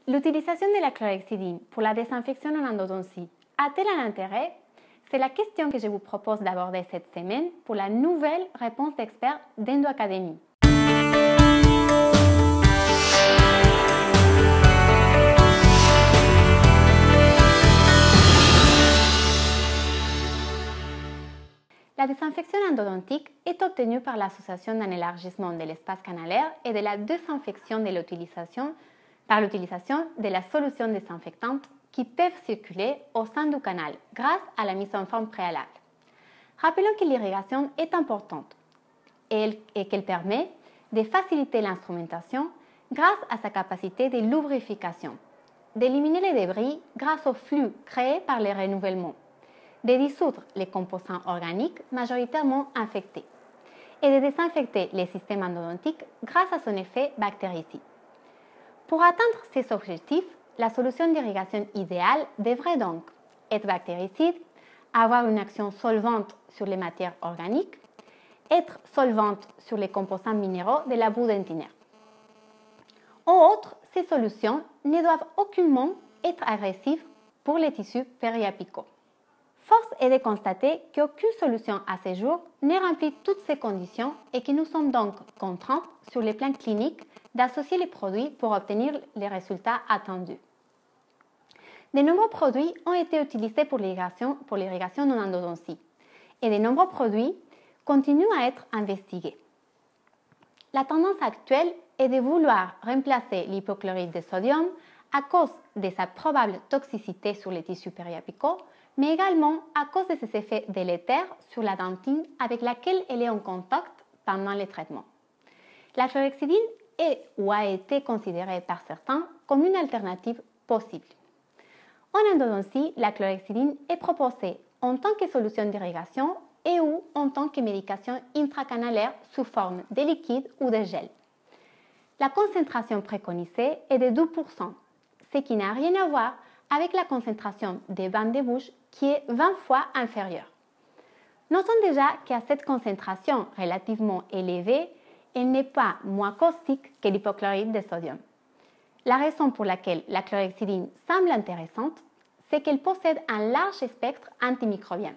L'utilisation de la chlorhexidine pour la désinfection en endodontie a-t-elle un intérêt? C'est la question que je vous propose d'aborder cette semaine pour la nouvelle réponse d'experts d'EndoAcademy. La désinfection endodontique est obtenue par l'association d'un élargissement de l'espace canalaire et de la désinfection de l'utilisation par l'utilisation de la solution désinfectante qui peuvent circuler au sein du canal grâce à la mise en forme préalable. Rappelons que l'irrigation est importante et qu'elle permet de faciliter l'instrumentation grâce à sa capacité de lubrification, d'éliminer les débris grâce au flux créé par les renouvellements, de dissoudre les composants organiques majoritairement infectés et de désinfecter les systèmes endodontiques grâce à son effet bactéricide. Pour atteindre ces objectifs, la solution d'irrigation idéale devrait donc être bactéricide, avoir une action solvante sur les matières organiques, être solvante sur les composants minéraux de la boue dentinaire. En outre, ces solutions ne doivent aucunement être agressives pour les tissus périapicaux. Force est de constater qu'aucune solution à ce jour ne remplit toutes ces conditions et que nous sommes donc contraints sur le plan clinique d'associer les produits pour obtenir les résultats attendus. De nombreux produits ont été utilisés pour l'irrigation en endodontie et de nombreux produits continuent à être investigués. La tendance actuelle est de vouloir remplacer l'hypochlorite de sodium à cause de sa probable toxicité sur les tissus périapicaux, mais également à cause de ses effets délétères sur la dentine avec laquelle elle est en contact pendant les traitements. La chlorhexidine est ou a été considérée par certains comme une alternative possible. En endodontie, la chlorhexidine est proposée en tant que solution d'irrigation et ou en tant que médication intracanalaire sous forme de liquide ou de gel. La concentration préconisée est de 2%, ce qui n'a rien à voir avec la concentration des bandes de bouche qui est 20 fois inférieure. Notons déjà qu'à cette concentration relativement élevée, elle n'est pas moins caustique que l'hypochlorite de sodium. La raison pour laquelle la chlorhexidine semble intéressante, c'est qu'elle possède un large spectre antimicrobien.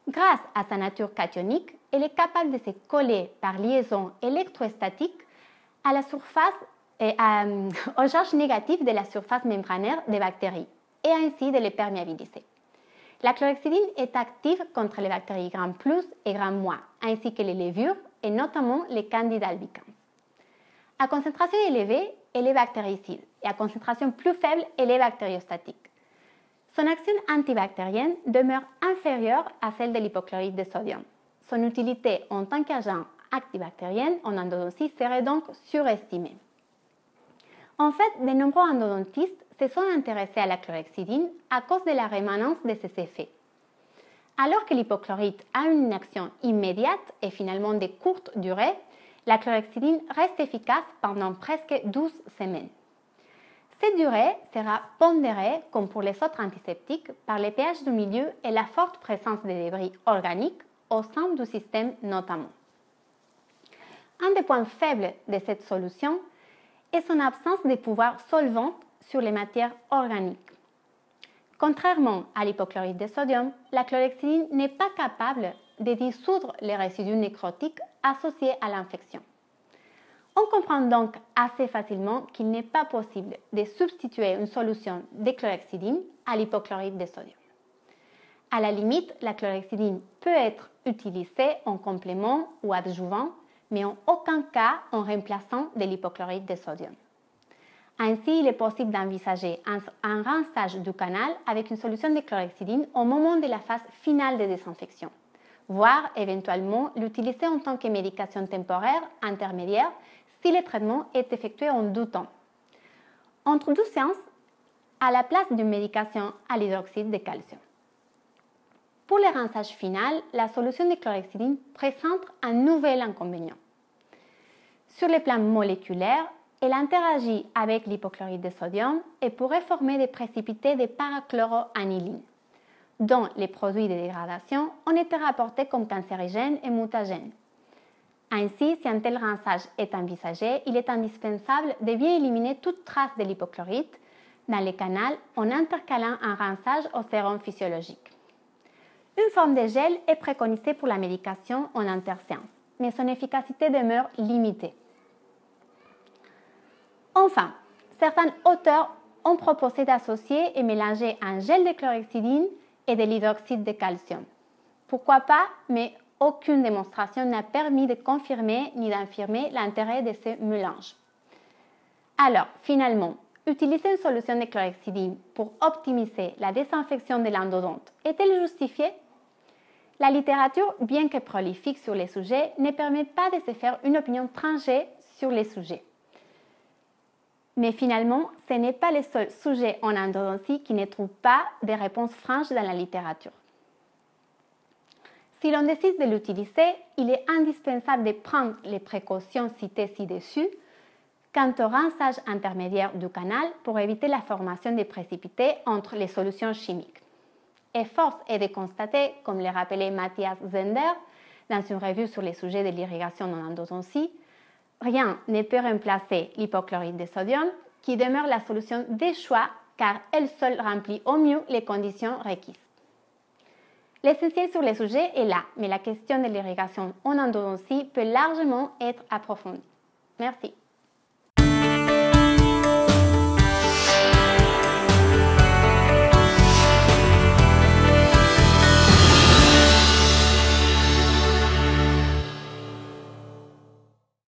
Grâce à sa nature cationique, elle est capable de se coller par liaison électrostatique à la surface aux charges négatives de la surface membranaire des bactéries et ainsi de les perméabiliser. La chlorhexidine est active contre les bactéries Gram+ et Gram-, ainsi que les levures et notamment les Candida albicans. À concentration élevée, elle est bactéricide et à concentration plus faible, elle est bactériostatique. Son action antibactérienne demeure inférieure à celle de l'hypochlorite de sodium. Son utilité en tant qu'agent antibactérien en endodontie serait donc surestimée. En fait, de nombreux endodontistes se sont intéressés à la chlorhexidine à cause de la rémanence de ses effets. Alors que l'hypochlorite a une action immédiate et finalement de courte durée, la chlorhexidine reste efficace pendant presque 12 semaines. Cette durée sera pondérée, comme pour les autres antiseptiques, par le pH du milieu et la forte présence de débris organiques au sein du système notamment. Un des points faibles de cette solution est son absence de pouvoir solvant sur les matières organiques. Contrairement à l'hypochlorite de sodium, la chlorhexidine n'est pas capable de dissoudre les résidus nécrotiques associés à l'infection. On comprend donc assez facilement qu'il n'est pas possible de substituer une solution de chlorhexidine à l'hypochlorite de sodium. À la limite, la chlorhexidine peut être utilisée en complément ou adjuvant, mais en aucun cas en remplaçant de l'hypochlorite de sodium. Ainsi, il est possible d'envisager un rinçage du canal avec une solution de chlorhexidine au moment de la phase finale de désinfection, voire éventuellement l'utiliser en tant que médication temporaire intermédiaire si le traitement est effectué en 2 temps. Entre 2 séances, à la place d'une médication à l'hydroxyde de calcium. Pour le rinçage final, la solution de chlorhexidine présente un nouvel inconvénient. Sur le plan moléculaire, elle interagit avec l'hypochlorite de sodium et pourrait former des précipités de parachloroaniline, dont les produits de dégradation ont été rapportés comme cancérigènes et mutagènes. Ainsi, si un tel rinçage est envisagé, il est indispensable de bien éliminer toute trace de l'hypochlorite dans les canaux en intercalant un rinçage au sérum physiologique. Une forme de gel est préconisée pour la médication en interséance, mais son efficacité demeure limitée. Enfin, certains auteurs ont proposé d'associer et mélanger un gel de chlorhexidine et de l'hydroxyde de calcium. Pourquoi pas, mais aucune démonstration n'a permis de confirmer ni d'infirmer l'intérêt de ce mélange. Alors, finalement, utiliser une solution de chlorhexidine pour optimiser la désinfection de l'endodonte est-elle justifiée? La littérature, bien que prolifique sur les sujets, ne permet pas de se faire une opinion tranchée sur les sujets. Mais finalement, ce n'est pas le seul sujet en endodontie qui ne trouve pas de réponses franches dans la littérature. Si l'on décide de l'utiliser, il est indispensable de prendre les précautions citées ci-dessus quant au rinçage intermédiaire du canal pour éviter la formation de précipités entre les solutions chimiques. Et force est de constater, comme le rappelait Matthias Zender dans une revue sur les sujets de l'irrigation en endodontie, rien ne peut remplacer l'hypochlorite de sodium qui demeure la solution de choix car elle seule remplit au mieux les conditions requises. L'essentiel sur le sujet est là, mais la question de l'irrigation en endodontie peut largement être approfondie. Merci.